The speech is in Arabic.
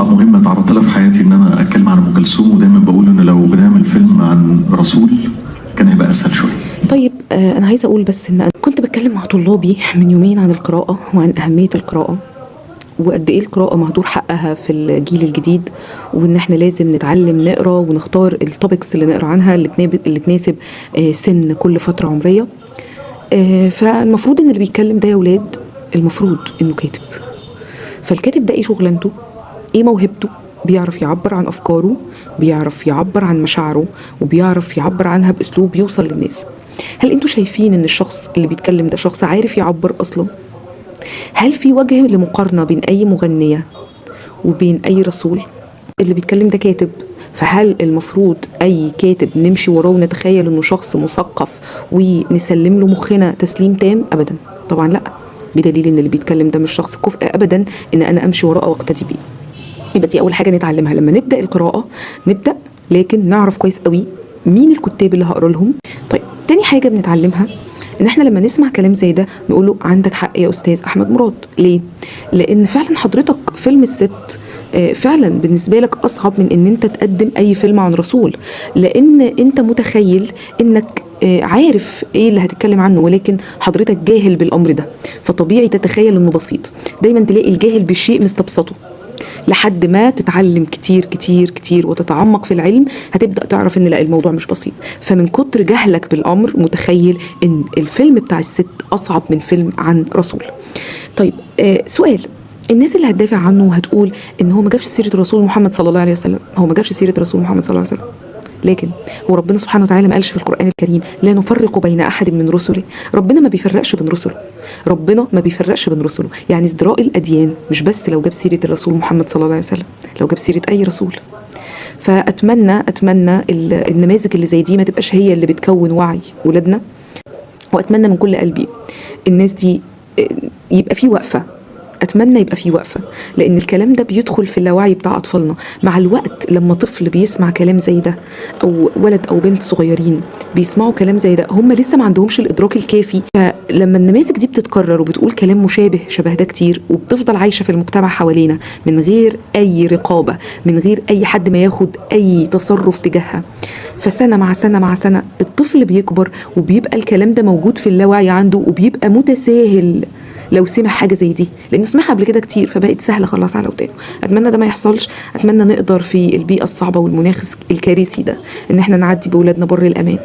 اصعب مهمه تعرضت لها في حياتي ان انا اتكلم عن ام كلثوم، ودايما بقول ان لو بنعمل فيلم عن رسول كان هيبقى اسهل شويه. طيب أنا عايزة أقول بس إن أنا كنت بتكلم مع طلابي من يومين عن القراءة وعن أهمية القراءة، وقد إيه القراءة مهدور حقها في الجيل الجديد، وإن إحنا لازم نتعلم نقرا ونختار التوبكس اللي نقرا عنها اللي تناسب سن كل فترة عمرية. فالمفروض إن اللي بيتكلم ده يا ولاد المفروض إنه كاتب. فالكاتب ده إيه شغلانته؟ إيه موهبته؟ بيعرف يعبر عن أفكاره، بيعرف يعبر عن مشاعره، وبيعرف يعبر عنها بأسلوب يوصل للناس. هل انتوا شايفين ان الشخص اللي بيتكلم ده شخص عارف يعبر اصلا؟ هل في وجه لمقارنة بين اي مغنية وبين اي رسول؟ اللي بيتكلم ده كاتب، فهل المفروض اي كاتب نمشي وراه ونتخيل انه شخص مثقف ونسلم له مخنا تسليم تام؟ ابدا طبعا لا، بدليل ان اللي بيتكلم ده مش شخص كفء ابدا ان انا امشي وراه واقتدي بيه. يبقى دي اول حاجة نتعلمها لما نبدأ القراءة، نبدأ لكن نعرف كويس قوي مين الكتاب اللي هقرا لهم. طيب تاني حاجة بنتعلمها ان احنا لما نسمع كلام زي ده نقوله عندك حق يا استاذ احمد مراد. ليه؟ لان فعلا حضرتك فيلم الست فعلا بالنسبة لك اصعب من ان انت تقدم اي فيلم عن رسول، لان انت متخيل انك عارف ايه اللي هتتكلم عنه، ولكن حضرتك جاهل بالامر ده، فطبيعي تتخيل انه بسيط. دايما تلاقي الجاهل بالشيء مستبسطه، لحد ما تتعلم كتير كتير كتير وتتعمق في العلم هتبدأ تعرف ان لا، الموضوع مش بسيط. فمن كتر جهلك بالامر متخيل ان الفيلم بتاع الست اصعب من فيلم عن رسول. طيب سؤال، الناس اللي هتدافع عنه وهتقول ان هو ما جابش سيرة الرسول محمد صلى الله عليه وسلم، هو ما جابش سيرة الرسول محمد صلى الله عليه وسلم، لكن هو ربنا سبحانه وتعالى ما قالش في القرآن الكريم لا نفرق بين أحد من رسله؟ ربنا ما بيفرقش بين رسله، ربنا ما بيفرقش بين رسله. يعني ازدراء الأديان مش بس لو جاب سيرة الرسول محمد صلى الله عليه وسلم، لو جاب سيرة أي رسول. فأتمنى النماذج اللي زي دي ما تبقاش هي اللي بتكون وعي ولادنا، وأتمنى من كل قلبي الناس دي يبقى في وقفة. اتمنى يبقى في وقفه، لان الكلام ده بيدخل في اللاوعي بتاع اطفالنا. مع الوقت لما طفل بيسمع كلام زي ده، او ولد او بنت صغيرين بيسمعوا كلام زي ده، هم لسه ما عندهمش الادراك الكافي. فلما النماذج دي بتتكرر وبتقول كلام مشابه شبه ده كتير، وبتفضل عايشه في المجتمع حوالينا من غير اي رقابه، من غير اي حد ما ياخد اي تصرف تجاهها، فسنه مع سنه مع سنه الطفل بيكبر وبيبقى الكلام ده موجود في اللاوعي عنده، وبيبقى متساهل لو سمع حاجه زي دي، لانه سمعها قبل كده كتير فبقت سهله خلاص على ودانه. اتمنى ده ما يحصلش، اتمنى نقدر في البيئه الصعبه والمناخ الكارثي ده ان احنا نعدي باولادنا بر الامان.